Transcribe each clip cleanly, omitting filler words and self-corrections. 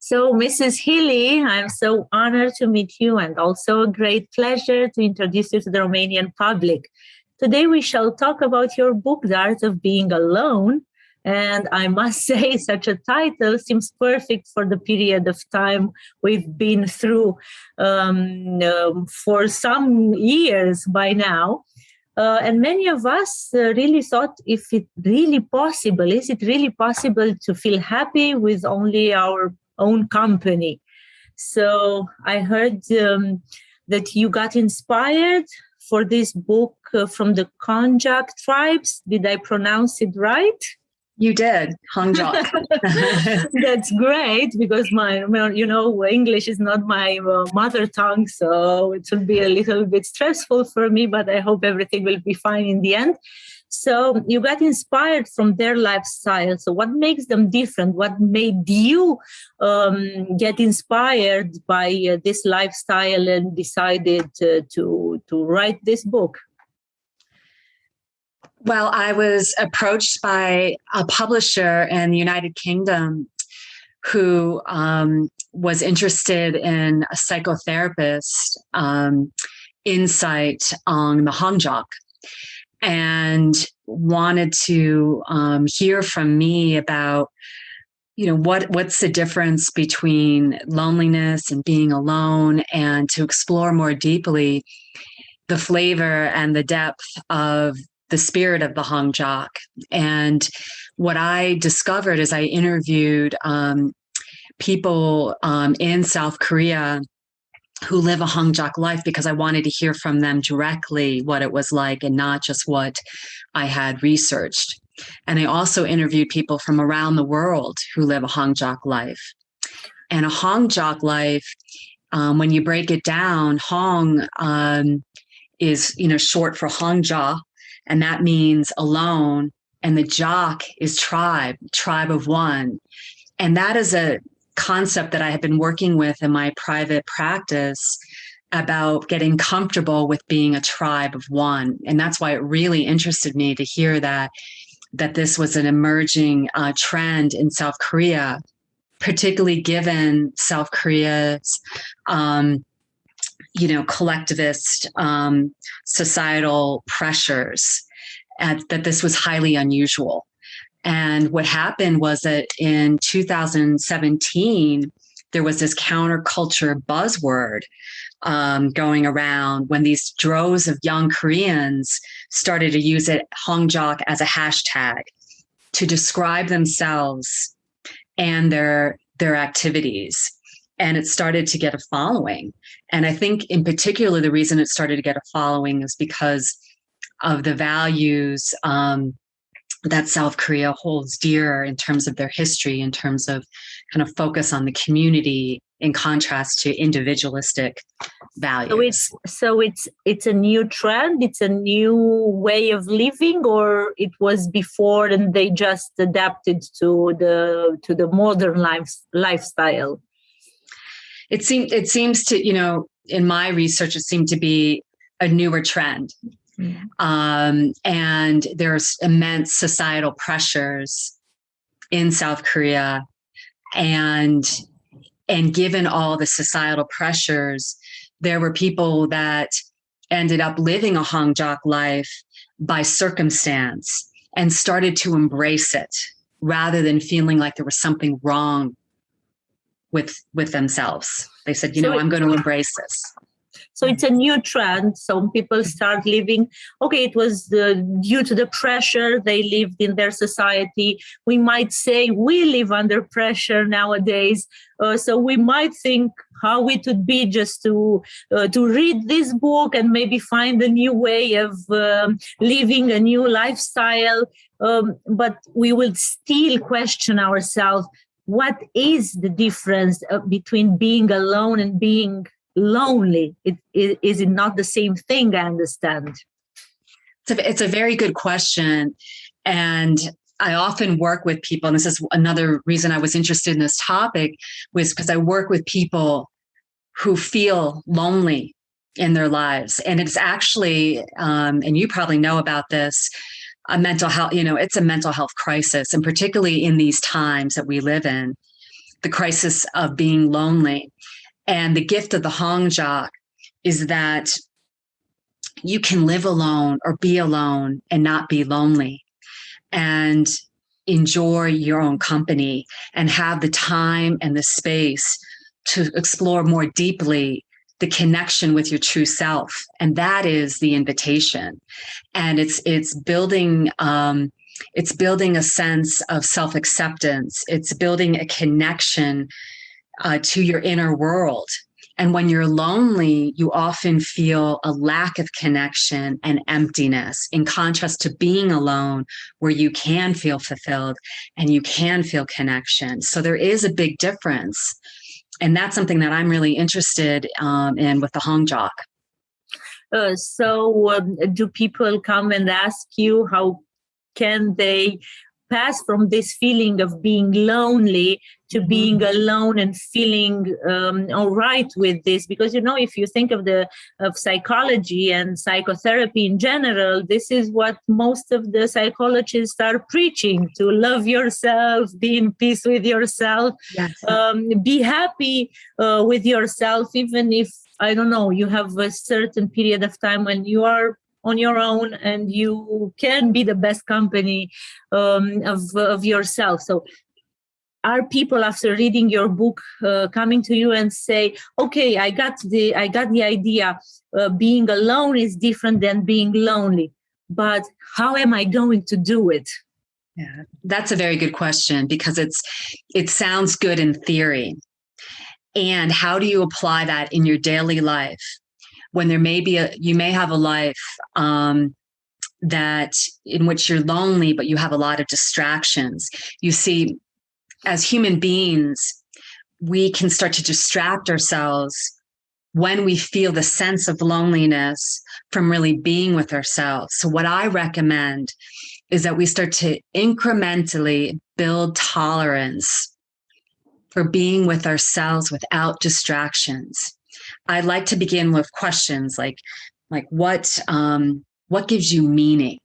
So, Mrs. Healey, I'm so honored to meet you and also a great pleasure to introduce you to the Romanian public. Today, we shall talk about your book, The Art of Being Alone. And I must say, such a title seems perfect for the period of time we've been through for some years by now. And many of us really thought, if it really possible, is it really possible to feel happy with only our own company? So I heard that you got inspired for this book from the Honjok tribes. Did I pronounce it right? You did, Honjok. That's great, because English is not my mother tongue, so it will be a little bit stressful for me, but I hope everything will be fine in the end. So you got inspired from their lifestyle. So what makes them different? What made you get inspired by this lifestyle and decided to write this book? Well, I was approached by a publisher in the United Kingdom who was interested in a psychotherapist insight on the Honjok, and wanted to hear from me about, what's the difference between loneliness and being alone, and to explore more deeply the flavor and the depth of the spirit of the Honjok. And what I discovered as I interviewed people in South Korea who live a Honjok life, because I wanted to hear from them directly what it was like and not just what I had researched. And I also interviewed people from around the world who live a Honjok life. And a Honjok life, when you break it down, Hong is short for Hongja, and that means alone. And the Jok is tribe of one. And that is a concept that I have been working with in my private practice about getting comfortable with being a tribe of one. And that's why it really interested me to hear that this was an emerging trend in South Korea, particularly given South Korea's collectivist societal pressures, that this was highly unusual. And what happened was that in 2017, there was this counterculture buzzword going around when these droves of young Koreans started to use Honjok as a hashtag to describe themselves and their activities. And it started to get a following. And I think in particular, the reason it started to get a following is because of the values that South Korea holds dear in terms of their history, in terms of kind of focus on the community in contrast to individualistic values. So it's a new trend, it's a new way of living, or it was before and they just adapted to the modern lifestyle? It seems to, in my research, it seemed to be a newer trend. And there's immense societal pressures in South Korea. And given all the societal pressures, there were people that ended up living a Honjok life by circumstance and started to embrace it rather than feeling like there was something wrong with themselves. They said, I'm going to embrace this. So it's a new trend. Some people start living. Okay, it was due to the pressure they lived in their society. We might say we live under pressure nowadays. So we might think how it would be just to read this book and maybe find a new way of living a new lifestyle. But we will still question ourselves. What is the difference between being alone and being lonely? Is it not the same thing? I understand. It's a very good question. And I often work with people, and this is another reason I was interested in this topic, was because I work with people who feel lonely in their lives. And it's actually, and you probably know about this, a mental health, it's a mental health crisis. And particularly in these times that we live in, the crisis of being lonely. And the gift of the Honjok is that you can live alone or be alone and not be lonely, and enjoy your own company and have the time and the space to explore more deeply the connection with your true self. And that is the invitation. And it's building a sense of self-acceptance. It's building a connection to your inner world. And when you're lonely, you often feel a lack of connection and emptiness, in contrast to being alone, where you can feel fulfilled and you can feel connection. So there is a big difference. And that's something that I'm really interested in with the Honjok. Do people come and ask you how can they pass from this feeling of being lonely to being alone and feeling all right with this? Because, if you think of psychology and psychotherapy in general, this is what most of the psychologists are preaching: to love yourself, be in peace with yourself, yes. Be happy with yourself, even if, I don't know, you have a certain period of time when you are on your own and you can be the best company of yourself. So are people, after reading your book, coming to you and say, okay, I got the idea, being alone is different than being lonely, but how am I going to do it? Yeah, that's a very good question, because it sounds good in theory. And how do you apply that in your daily life when there may be you may have a life that in which you're lonely, but you have a lot of distractions? You see, as human beings, we can start to distract ourselves when we feel the sense of loneliness from really being with ourselves. So what I recommend is that we start to incrementally build tolerance for being with ourselves without distractions. I'd like to begin with questions like what gives you meaning?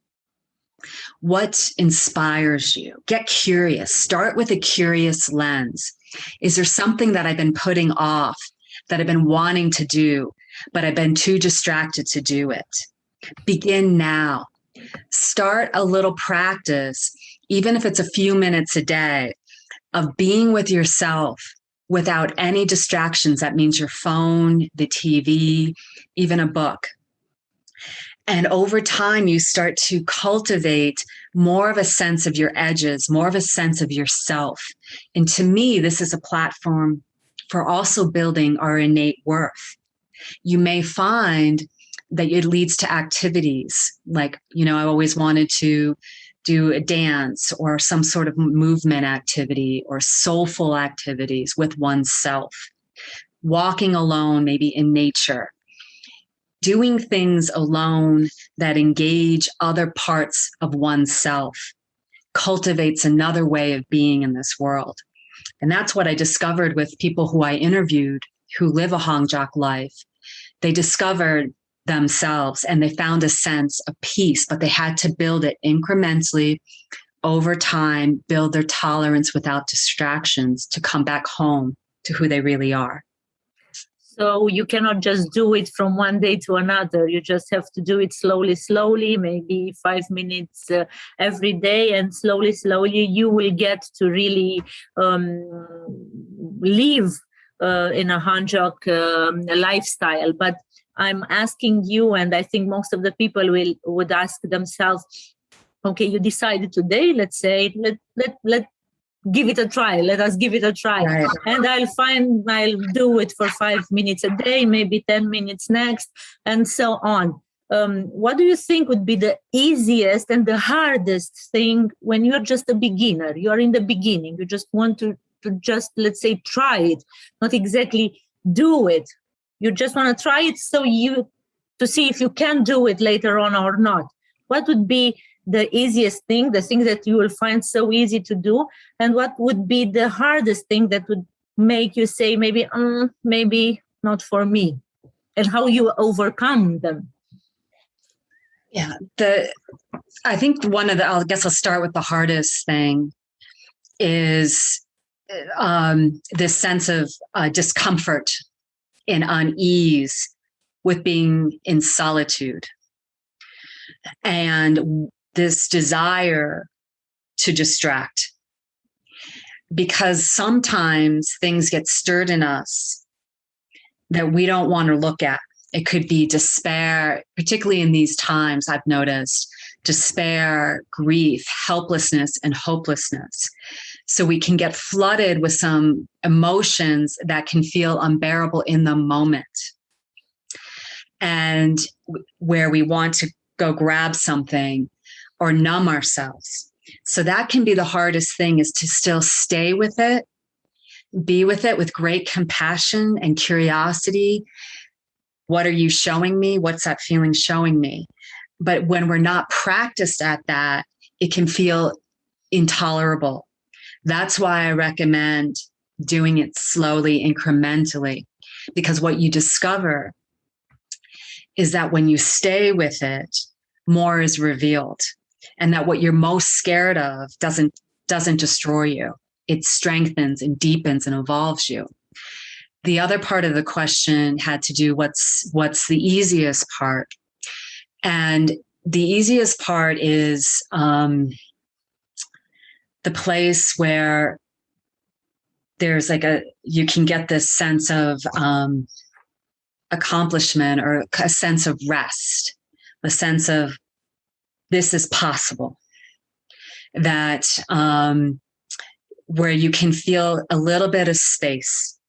What inspires you? Get curious. Start with a curious lens. Is there something that I've been putting off, that I've been wanting to do, but I've been too distracted to do it? Begin now. Start a little practice, even if it's a few minutes a day, of being with yourself without any distractions. That means your phone, the TV, even a book. And over time, you start to cultivate more of a sense of your edges, more of a sense of yourself. And to me, this is a platform for also building our innate worth. You may find that it leads to activities like, I always wanted to do a dance or some sort of movement activity or soulful activities with oneself, walking alone, maybe in nature. Doing things alone that engage other parts of oneself cultivates another way of being in this world. And that's what I discovered with people who I interviewed who live a Honjok life. They discovered themselves and they found a sense of peace, but they had to build it incrementally over time, build their tolerance without distractions to come back home to who they really are. So you cannot just do it from one day to another. You just have to do it slowly, maybe 5 minutes every day. And slowly, you will get to really live in a Honjok lifestyle. But I'm asking you, and I think most of the people would ask themselves, okay, you decided today, let's say, let give it a try. Let us give it a try. Right. And I'll do it for 5 minutes a day, maybe 10 minutes next, and so on. What do you think would be the easiest and the hardest thing when you're just a beginner? You're in the beginning. You just want to just, let's say, try it, not exactly do it. You just want to try it to see if you can do it later on or not. What would be the easiest thing, the thing that you will find so easy to do, and what would be the hardest thing that would make you say maybe not for me, and how you overcome them? Yeah, I think I guess I'll start with the hardest thing is this sense of discomfort and unease with being in solitude, and this desire to distract, because sometimes things get stirred in us that we don't want to look at. It could be despair, particularly in these times, I've noticed despair, grief, helplessness, and hopelessness. So we can get flooded with some emotions that can feel unbearable in the moment, and where we want to go grab something or numb ourselves. So that can be the hardest thing, is to still stay with it, be with it with great compassion and curiosity. What are you showing me? What's that feeling showing me? But when we're not practiced at that, it can feel intolerable. That's why I recommend doing it slowly, incrementally, because what you discover is that when you stay with it, more is revealed, and that what you're most scared of doesn't destroy you. It strengthens and deepens and evolves you. The other part of the question had to do what's the easiest part. And the easiest part is the place where there's you can get this sense of accomplishment, or a sense of rest, a sense of this is possible, that where you can feel a little bit of space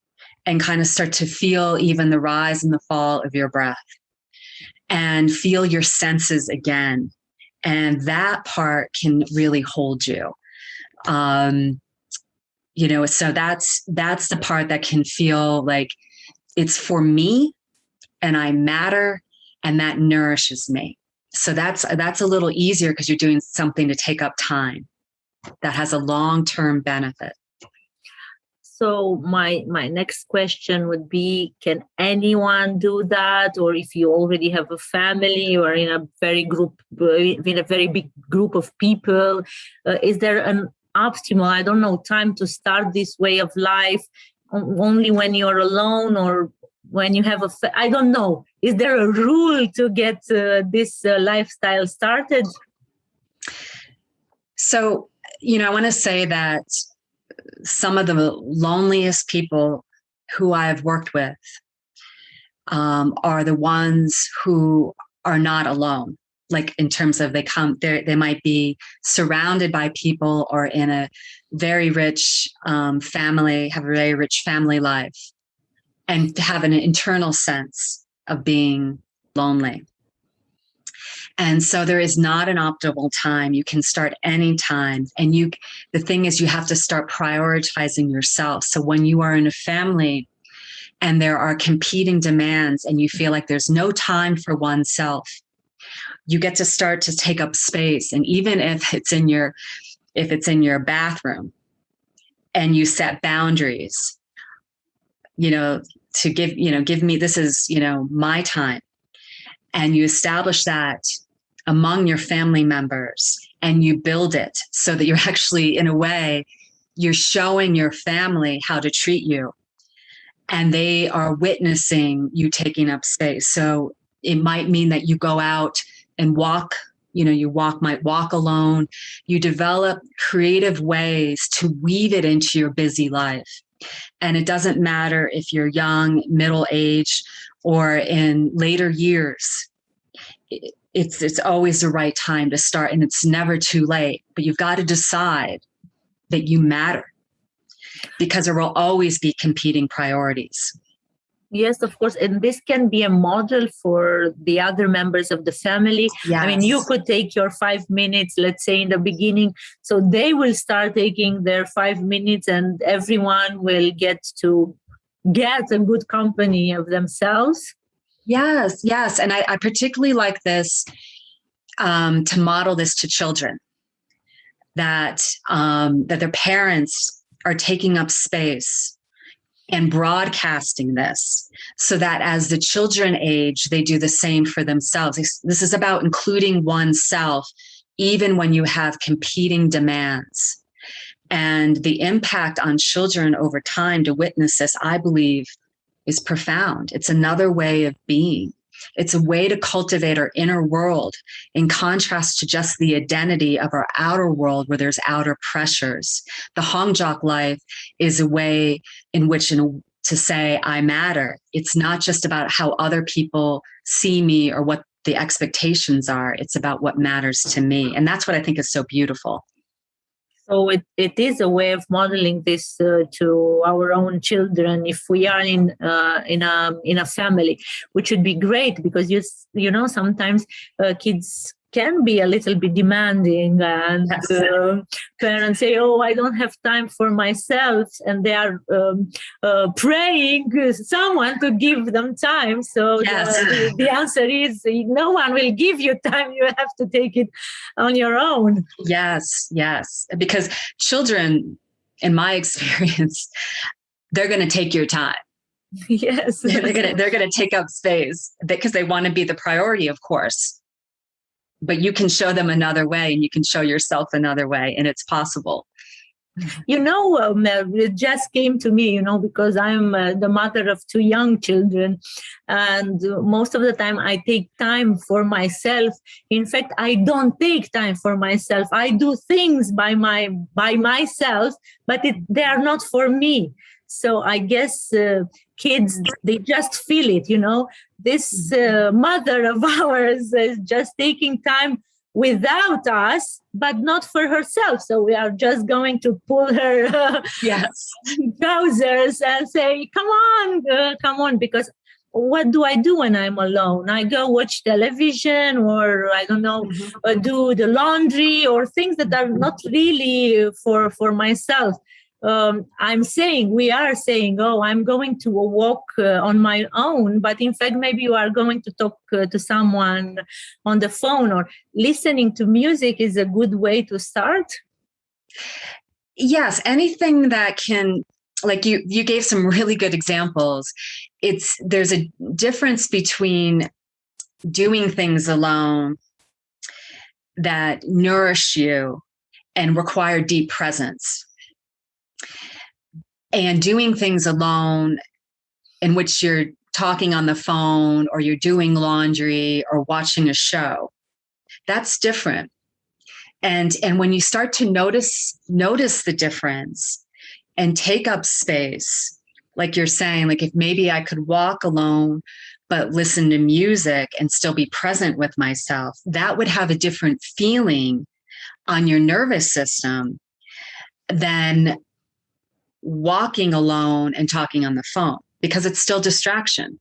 and kind of start to feel even the rise and the fall of your breath, and feel your senses again. And that part can really hold you. So that's the part that can feel like it's for me, and I matter, and that nourishes me. So that's a little easier, because you're doing something to take up time that has a long-term benefit. So my next question would be, can anyone do that? Or if you already have a family, or in a very big group of people, is there an optimal, time to start this way of life only when you're alone, or when you have I don't know. Is there a rule to get this lifestyle started? So, I want to say that some of the loneliest people who I've worked with are the ones who are not alone. Like, in terms of they might be surrounded by people, or in a very rich family, have a very rich family life, and have an internal sense of being lonely. And so there is not an optimal time. You can start any time. And the thing is, you have to start prioritizing yourself. So when you are in a family and there are competing demands, and you feel like there's no time for oneself, you get to start to take up space. And even if it's in your bathroom, and you set boundaries, to give me, this is, my time. And you establish that among your family members, and you build it so that you're actually, in a way, you're showing your family how to treat you, and they are witnessing you taking up space. So it might mean that you go out and walk, might walk alone. You develop creative ways to weave it into your busy life. And it doesn't matter if you're young, middle age, or in later years. It's always the right time to start, and it's never too late. But you've got to decide that you matter, because there will always be competing priorities. Yes, of course. And this can be a model for the other members of the family. Yes. I mean, you could take your 5 minutes, let's say in the beginning, so they will start taking their 5 minutes, and everyone will get to get a good company of themselves. Yes. And I particularly like this, to model this to children, that their parents are taking up space and broadcasting this, so that as the children age, they do the same for themselves. This is about including oneself, even when you have competing demands. And the impact on children over time to witness this, I believe, is profound. It's another way of being. It's a way to cultivate our inner world in contrast to just the identity of our outer world where there's outer pressures. The Honjok life is a way in which to say, I matter. It's not just about how other people see me or what the expectations are. It's about what matters to me. And that's what I think is so beautiful. So it is a way of modeling this to our own children. If we are in a family, which would be great, because you know sometimes kids can be a little bit demanding, and Yes. Parents say, "Oh, I don't have time for myself," and they are praying someone to give them time. So Yes. the answer is no one will give you time. You have to take it on your own. Yes, yes. Because children, in my experience, they're going to take your time. Yes, they're going to take up space because they want to be the priority, of course. But you can show them another way, and you can show yourself another way, and it's possible. You know, it just came to me, because I'm the mother of 2 young children, and most of the time I take time for myself. In fact, I don't take time for myself. I do things by myself, but they are not for me. So I guess kids, they just feel it, This mother of ours is just taking time without us, but not for herself. So we are just going to pull her Yes. trousers and say, come on, because what do I do when I'm alone? I go watch television, or I don't know, do the laundry, or things that are not really for myself. We are saying, oh, I'm going to walk on my own, but in fact, maybe you are going to talk to someone on the phone, or listening to music is a good way to start. Yes, anything that can, like you gave some really good examples. There's a difference between doing things alone that nourish you and require deep presence, and doing things alone in which you're talking on the phone, or you're doing laundry, or watching a show. That's different. And when you start to notice the difference and take up space, like you're saying, like if maybe I could walk alone, but listen to music and still be present with myself, that would have a different feeling on your nervous system than walking alone and talking on the phone, because it's still distraction.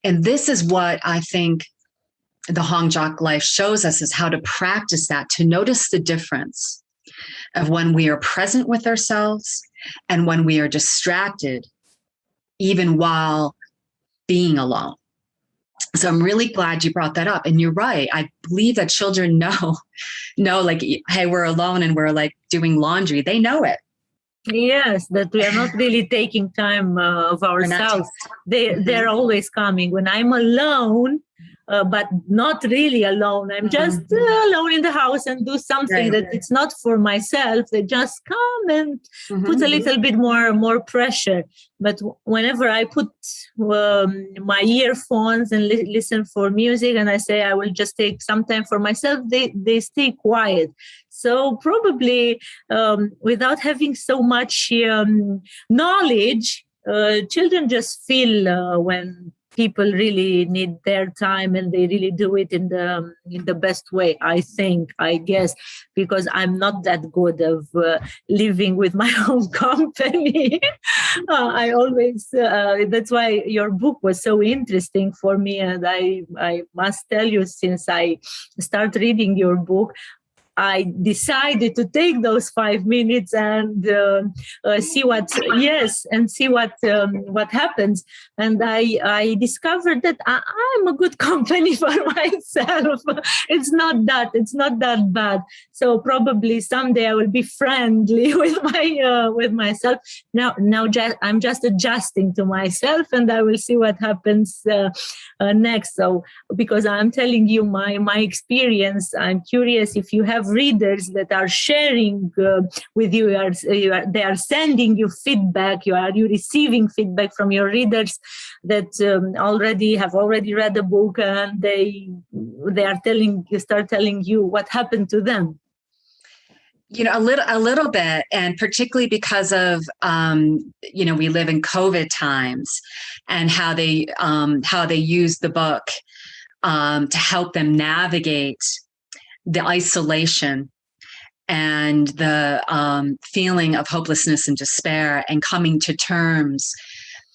And this is what I think the Honjok life shows us, is how to practice that, to notice the difference of when we are present with ourselves and when we are distracted, even while being alone. So I'm really glad you brought that up. And you're right. I believe that children know, like, hey, we're alone and we're like doing laundry. They know it. Yes, that we are not really taking time of ourselves. They're always coming. When I'm alone, but not really alone, I'm just alone in the house and do something that it's not for myself. They just come and put a little bit more pressure. But whenever I put my earphones and listen for music, and I say I will just take some time for myself, they stay quiet. So probably without having so much knowledge, children just feel when people really need their time, and they really do it in the best way, I guess, because I'm not that good of living with my own company. I always, that's why your book was so interesting for me. And I must tell you, since I started reading your book, I decided to take those 5 minutes and see what happens. And I discovered that I'm a good company for myself. It's not that bad. So probably someday I will be friendly with myself. Now I'm just adjusting to myself, and I will see what happens next. So because I'm telling you my experience, I'm curious if you have readers that are sharing with you. They are sending you feedback. You receiving feedback from your readers that have already read the book, and they start telling you what happened to them. A little bit, and particularly because of, we live in COVID times, and how they use the book to help them navigate the isolation and the feeling of hopelessness and despair, and coming to terms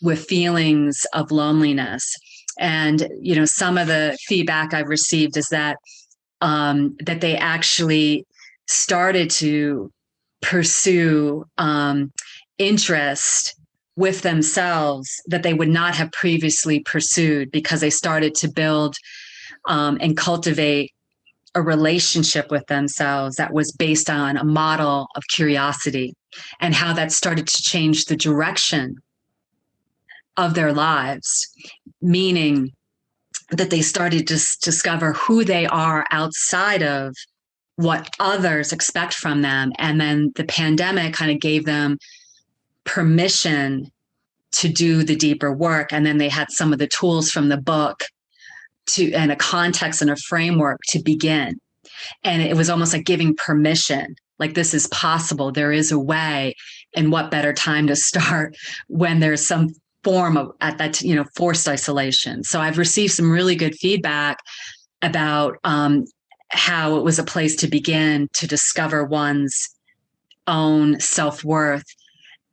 with feelings of loneliness. And, some of the feedback I've received is that they actually started to pursue interest with themselves that they would not have previously pursued, because they started to build and cultivate a relationship with themselves that was based on a model of curiosity, and how that started to change the direction of their lives, meaning that they started to discover who they are outside of what others expect from them. And then the pandemic kind of gave them permission to do the deeper work. And then they had some of the tools from the book and a context and a framework to begin. And it was almost like giving permission, like, this is possible. There is a way. And what better time to start when there's some form of forced isolation. So I've received some really good feedback about how it was a place to begin to discover one's own self-worth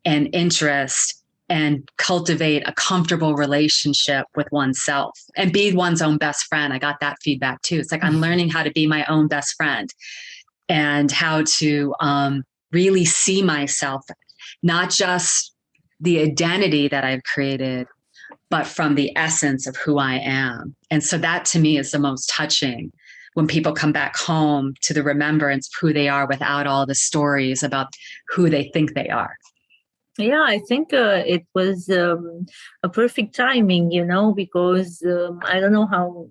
and interest, and cultivate a comfortable relationship with oneself, and be one's own best friend. I got that feedback too. It's like, I'm learning how to be my own best friend, and how to really see myself, not just the identity that I've created, but from the essence of who I am. And so that to me is the most touching, when people come back home to the remembrance of who they are without all the stories about who they think they are. Yeah, I think it was a perfect timing, because I don't know how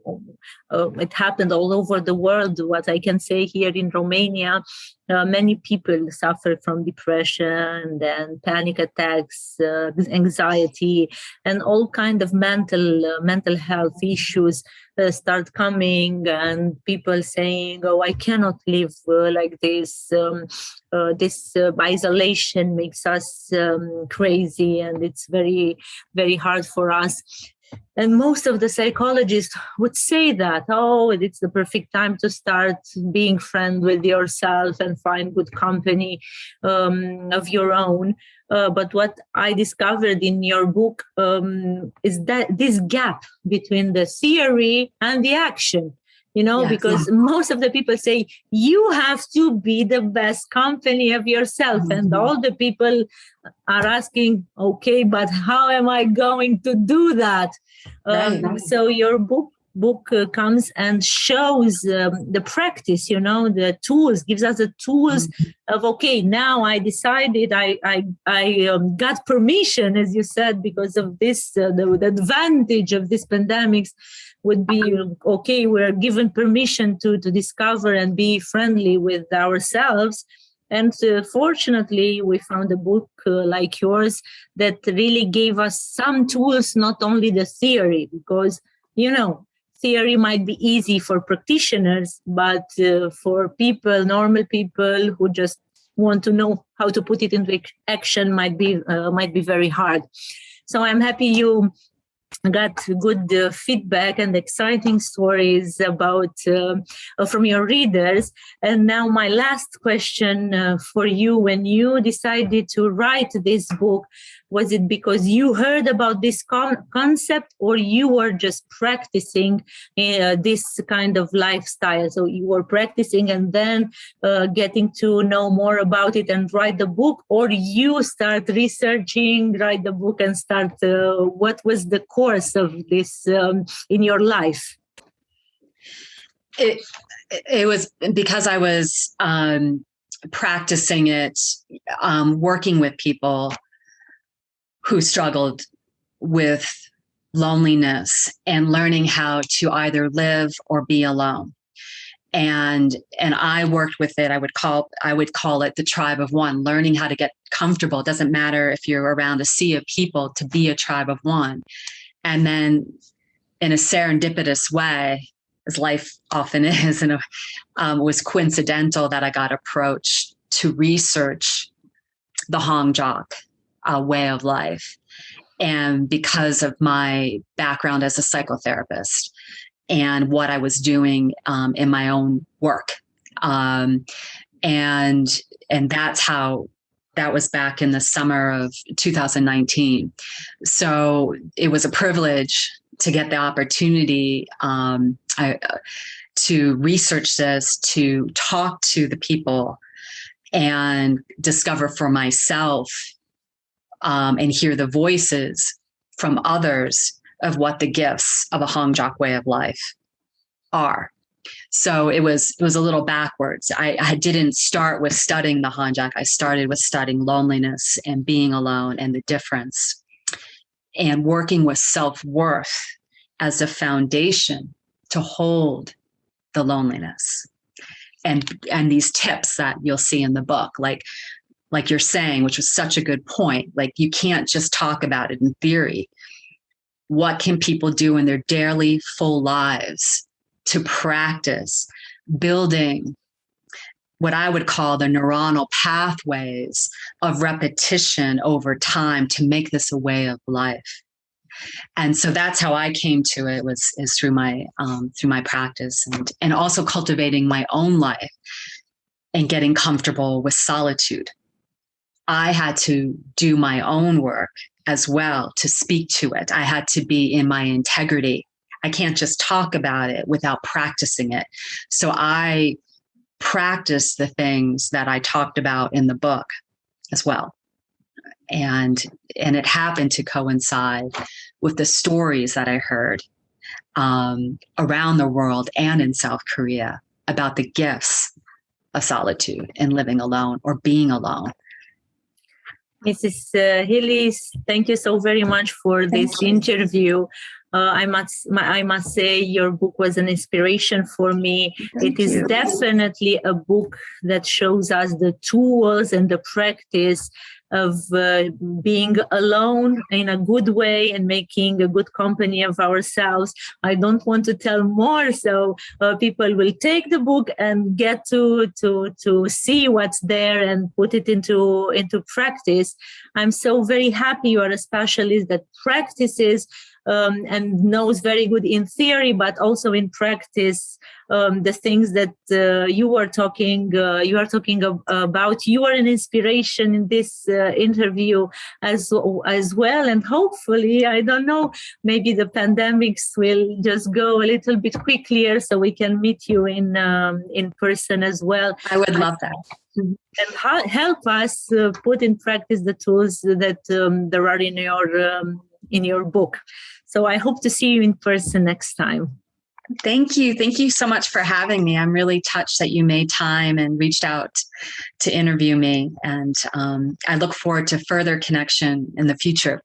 it happened all over the world. What I can say here in Romania, many people suffer from depression and panic attacks, anxiety, and all kind of mental health issues start coming, and people saying, "Oh, I cannot live like this. This isolation makes us crazy, and it's very, very hard for us." And most of the psychologists would say that, oh, it's the perfect time to start being friend with yourself and find good company of your own. But what I discovered in your book is that this gap between the theory and the action. Yes, because most of the people say you have to be the best company of yourself. Mm-hmm. And all the people are asking, okay, but how am I going to do that? Right. So your book comes and shows the practice, the tools, gives us the tools of, okay, now I decided I got permission, as you said, because of this, the advantage of this pandemics would be, okay, we're given permission to discover and be friendly with ourselves. And fortunately, we found a book like yours that really gave us some tools, not only the theory, because, theory might be easy for practitioners, but for people, normal people who just want to know how to put it into action might be very hard. So I'm happy you got good feedback and exciting stories about from your readers. And now my last question for you: when you decided to write this book, was it because you heard about this concept, or you were just practicing this kind of lifestyle? So you were practicing and then getting to know more about it and write the book, or you start researching, write the book, and start, what was the course of this in your life? It was because I was practicing it, working with people who struggled with loneliness and learning how to either live or be alone. And I worked with it. I would call it the tribe of one, learning how to get comfortable. It doesn't matter if you're around a sea of people, to be a tribe of one. And then in a serendipitous way, as life often is, and it was coincidental that I got approached to research the Honjok way of life. And because of my background as a psychotherapist and what I was doing in my own work. And that's how, that was back in the summer of 2019. So it was a privilege to get the opportunity to research this, to talk to the people and discover for myself and hear the voices from others of what the gifts of a Honjok way of life are. So it was a little backwards. I didn't start with studying the Honjok. I started with studying loneliness and being alone and the difference, and working with self-worth as a foundation to hold the loneliness. And these tips that you'll see in the book, like you're saying, which was such a good point, like you can't just talk about it in theory. What can people do in their daily full lives to practice building what I would call the neuronal pathways of repetition over time to make this a way of life? And so that's how I came to it, is through my practice, and also cultivating my own life and getting comfortable with solitude. I had to do my own work as well to speak to it. I had to be in my integrity. I can't just talk about it without practicing it. So I practiced the things that I talked about in the book as well. And it happened to coincide with the stories that I heard around the world and in South Korea about the gifts of solitude and living alone or being alone. Mrs. Healey, thank you so very much for this interview. I must say your book was an inspiration for me. It is definitely a book that shows us the tools and the practice of being alone in a good way and making a good company of ourselves. I don't want to tell more, so people will take the book and get to see what's there and put it into practice. I'm so very happy you are a specialist that practices and knows very good in theory, but also in practice, the things that you are talking about. You are an inspiration in this interview as well. And hopefully, I don't know, maybe the pandemics will just go a little bit quicker so we can meet you in person as well. I would love that. And help us put in practice the tools that there are in your book. So I hope to see you in person next time. Thank you. Thank you so much for having me. I'm really touched that you made time and reached out to interview me. And I look forward to further connection in the future.